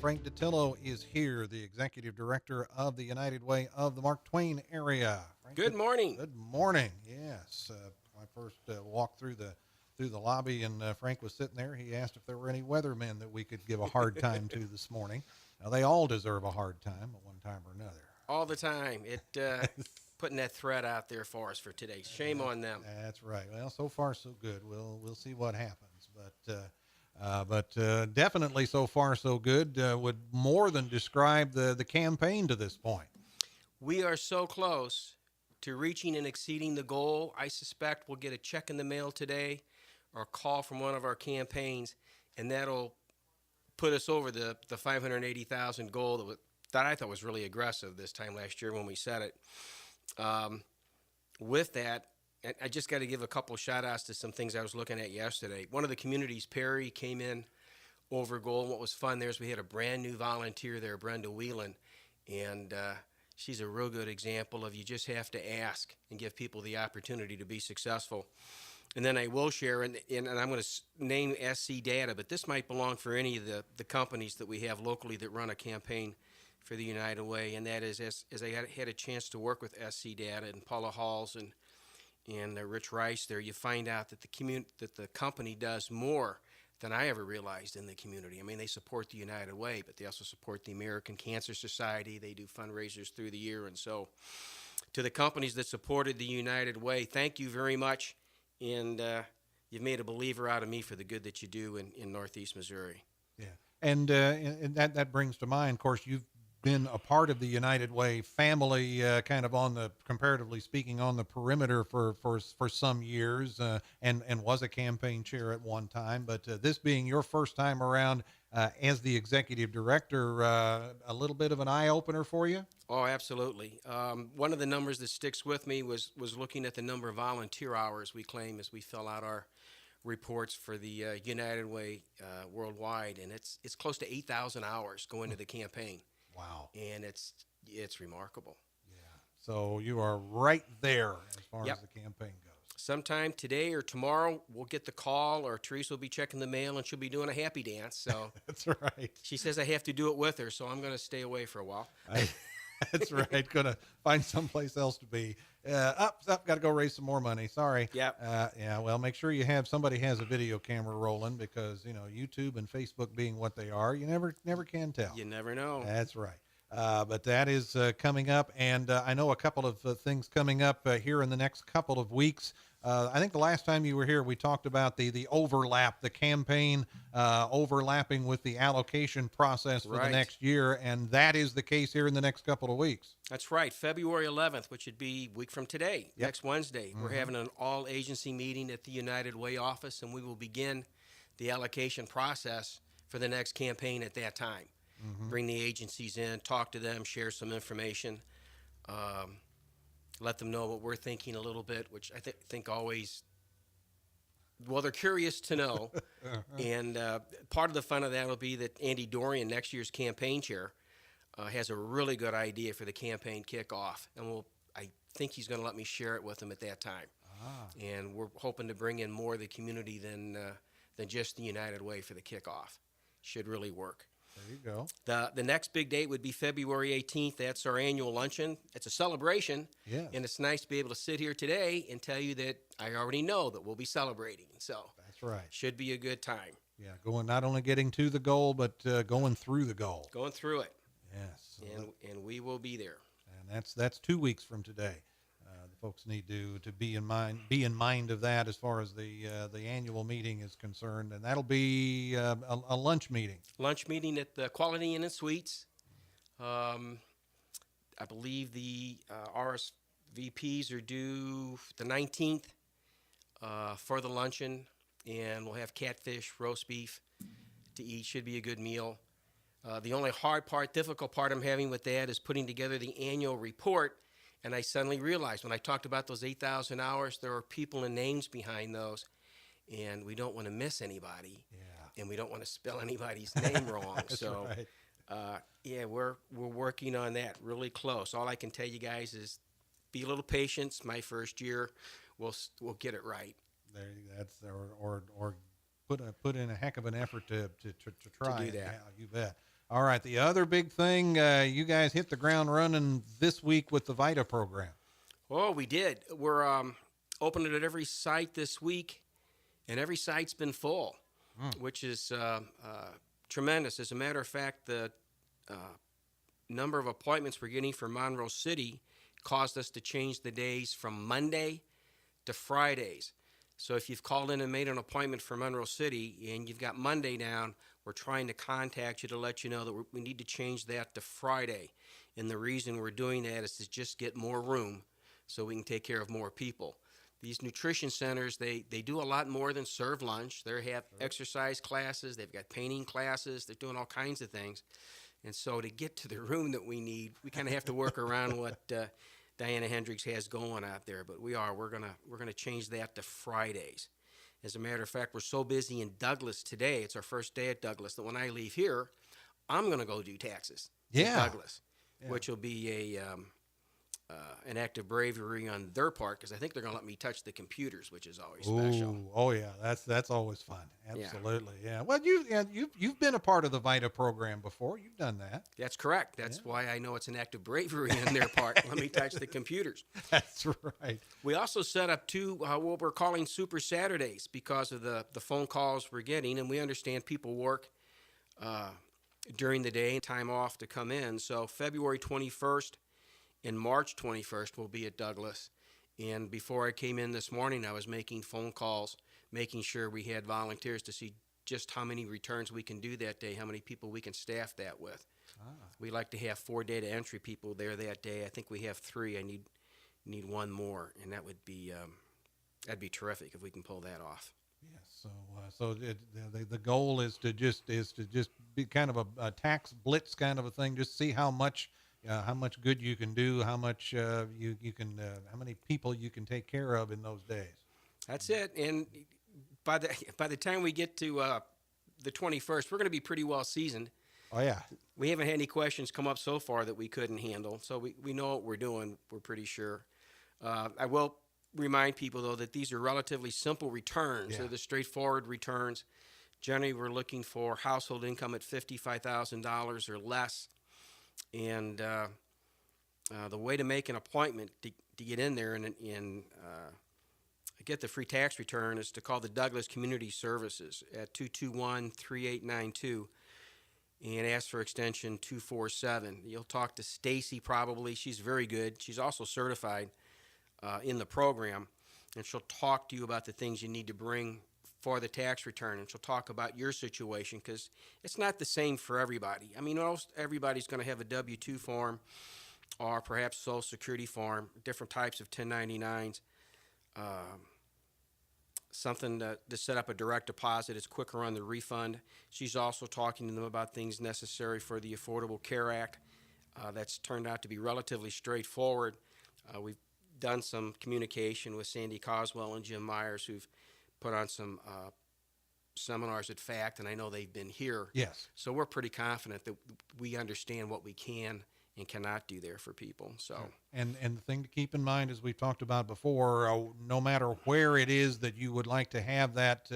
Frank Ditillo is here, the executive director of the United Way of the Mark Twain Area. Frank, Good morning. Good morning. Yes, I first walked through the lobby, and Frank was sitting there. He asked if there were any weathermen that we could give a hard time to this morning. Now, they all deserve a hard time at one time or another. All the time. Putting that threat out there for us for today. Shame on them. That's right. Well, so far so good. We'll see what happens, but definitely so far so good. Would more than describe the campaign to this point. We are so close to reaching and exceeding the goal. I suspect we'll get a check in the mail today or a call from one of our campaigns, and that'll put us over the 580,000 goal that I thought was really aggressive this time last year when we set it. With that, I just got to give a couple shout outs to some things I was looking at yesterday. One of the communities, Perry, came in over goal. And what was fun there is we had a brand new volunteer there, Brenda Whelan, and she's a real good example of you just have to ask and give people the opportunity to be successful. And then I will share, and I'm going to name SC Data, but this might belong for any of the companies that we have locally that run a campaign for the United Way, and that is as I had a chance to work with SC Data and Paula Halls and Rich Rice there, you find out that the company does more than I ever realized in the community. I mean, they support the United Way, but they also support the American Cancer Society. They do fundraisers through the year, and so to the companies that supported the United Way, thank you very much, and you've made a believer out of me for the good that you do in Northeast Missouri. Yeah, and that brings to mind, of course, you've been a part of the United Way family, kind of on the, comparatively speaking, on the perimeter for some years, and was a campaign chair at one time. But this being your first time around as the executive director, a little bit of an eye opener for you. Oh, absolutely. One of the numbers that sticks with me was looking at the number of volunteer hours we claim as we fill out our reports for the United Way worldwide, and it's close to 8,000 hours going to the campaign. Wow. And it's remarkable. Yeah. So you are right there as far as the campaign goes. Sometime today or tomorrow, we'll get the call, or Teresa will be checking the mail, and she'll be doing a happy dance. So That's right. She says I have to do it with her, so I'm going to stay away for a while. That's right. Going to find someplace else to be. Got to go raise some more money. Sorry. Yep. Yeah. Well, make sure somebody has a video camera rolling, because YouTube and Facebook being what they are, you never can tell. You never know. That's right. But that is coming up, and I know a couple of things coming up here in the next couple of weeks. I think the last time you were here, we talked about the overlap, the campaign overlapping with the allocation process for the next year, and that is the case here in the next couple of weeks. That's right. February 11th, which would be a week from today, next Wednesday, we're having an all-agency meeting at the United Way office, and we will begin the allocation process for the next campaign at that time. Bring the agencies in, talk to them, share some information, let them know what we're thinking a little bit, which I think always, well, they're curious to know. And part of the fun of that will be that Andy Dorian, next year's campaign chair, has a really good idea for the campaign kickoff. And I think he's going to let me share it with him at that time. And we're hoping to bring in more of the community than just the United Way for the kickoff. Should really work. There you go. The next big date would be February 18th. That's our annual luncheon. It's a celebration, and it's nice to be able to sit here today and tell you that I already know that we'll be celebrating. So that's right. Should be a good time. Yeah, not only getting to the goal, but going through the goal. Going through it. Yes. And we will be there. And that's 2 weeks from today. The folks need to be in mind of that as far as the annual meeting is concerned, and that'll be a lunch meeting. Lunch meeting at the Quality Inn and Suites. I believe the RSVPs are due the 19th for the luncheon, and we'll have catfish, roast beef to eat. Should be a good meal. The only difficult part I'm having with that is putting together the annual report. And I suddenly realized when I talked about those 8,000 hours, there are people and names behind those, and we don't want to miss anybody, and we don't want to spell anybody's name wrong. So, right. We're working on that really close. All I can tell you guys is be a little patient. It's my first year. We'll get it right. Or put in a heck of an effort to try to do that. Yeah, you bet. All right. The other big thing, you guys hit the ground running this week with the Vita program. Oh, we did. We're opening at every site this week, and every site's been full, which is tremendous. As a matter of fact, the number of appointments we're getting for Monroe City caused us to change the days from Monday to Fridays. So if you've called in and made an appointment for Monroe City and you've got Monday down, we're trying to contact you to let you know that we need to change that to Friday. And the reason we're doing that is to just get more room so we can take care of more people. These nutrition centers, they do a lot more than serve lunch. They have exercise classes, they've got painting classes, they're doing all kinds of things. And so to get to the room that we need, we kind of have to work around what Diana Hendricks has going out there. But we're gonna change that to Fridays. As a matter of fact, we're so busy in Douglas today. It's our first day at Douglas that when I leave here, I'm gonna go do taxes in Douglas, which will be an act of bravery on their part because I think they're going to let me touch the computers, which is always special. Oh yeah, that's always fun. Absolutely, yeah. Well, you've been a part of the Vita program before. You've done that. That's correct. That's why I know it's an act of bravery on their part. Let me touch the computers. That's right. We also set up two what we're calling Super Saturdays because of the phone calls we're getting, and we understand people work during the day, time off to come in. So February 21st. And March 21st, we'll be at Douglas. And before I came in this morning, I was making phone calls, making sure we had volunteers to see just how many returns we can do that day, how many people we can staff that with. We like to have 4 data entry people there that day. I think we have 3. I need one more, and that'd be terrific if we can pull that off. Yes. So the goal is to just be kind of a tax blitz kind of a thing. Just see how much good you can do, how much you can, how many people you can take care of in those days. That's it. And by the time we get to the 21st, we're going to be pretty well seasoned. Oh yeah. We haven't had any questions come up so far that we couldn't handle, so we know what we're doing. We're pretty sure. I will remind people though that these are relatively simple returns. They're the straightforward returns. Generally, we're looking for household income at $55,000 or less. And the way to make an appointment to get in there and get the free tax return is to call the Douglas Community Services at 221-3892 and ask for extension 247. You'll talk to Stacy probably. She's very good. She's also certified in the program, and she'll talk to you about the things you need to bring for the tax return, and she'll talk about your situation because it's not the same for everybody. I mean, almost everybody's going to have a W-2 form or perhaps Social Security form, different types of 1099s, something to set up a direct deposit. It's quicker on the refund. She's also talking to them about things necessary for the Affordable Care Act. That's turned out to be relatively straightforward. We've done some communication with Sandy Coswell and Jim Myers, who've put on some seminars at FACT, and I know they've been here. Yes. So we're pretty confident that we understand what we can and cannot do there for people. So and the thing to keep in mind, as we've talked about before, no matter where it is that you would like to have that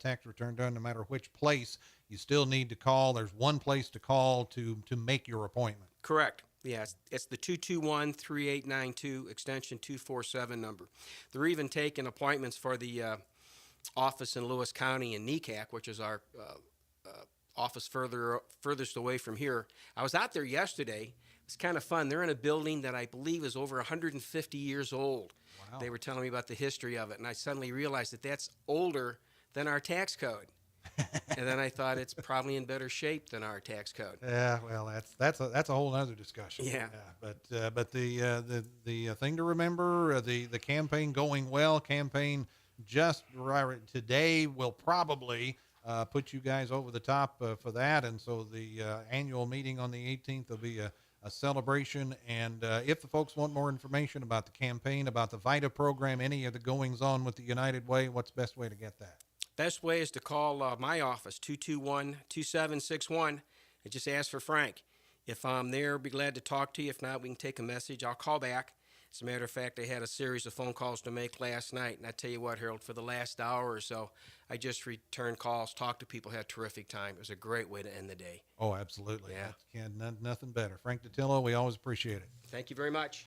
tax return done, no matter which place, you still need to call. There's one place to call to make your appointment. Correct. Yes, it's the 221-3892 extension 247 number. They're even taking appointments for the office in Lewis County in NECAC, which is our office furthest away from here. I was out there yesterday. It's kind of fun. They're in a building that I believe is over 150 years old. Wow. They were telling me about the history of it, and I suddenly realized that that's older than our tax code. And then I thought it's probably in better shape than our tax code. Yeah, well, that's a whole other discussion. Yeah. But the thing to remember, the campaign going well. Campaign just right today will probably put you guys over the top for that, and so the annual meeting on the 18th will be a celebration. And if the folks want more information about the campaign, about the Vita program, any of the goings on with the United Way, what's the best way to get that? Best way is to call my office, 221-2761, and just ask for Frank. If I'm there, I'll be glad to talk to you. If not, we can take a message. I'll call back. As a matter of fact, I had a series of phone calls to make last night, and I tell you what, Harold, for the last hour or so, I just returned calls, talked to people, had a terrific time. It was a great way to end the day. Oh, absolutely. Yeah. Nothing better. Frank Ditillo, we always appreciate it. Thank you very much.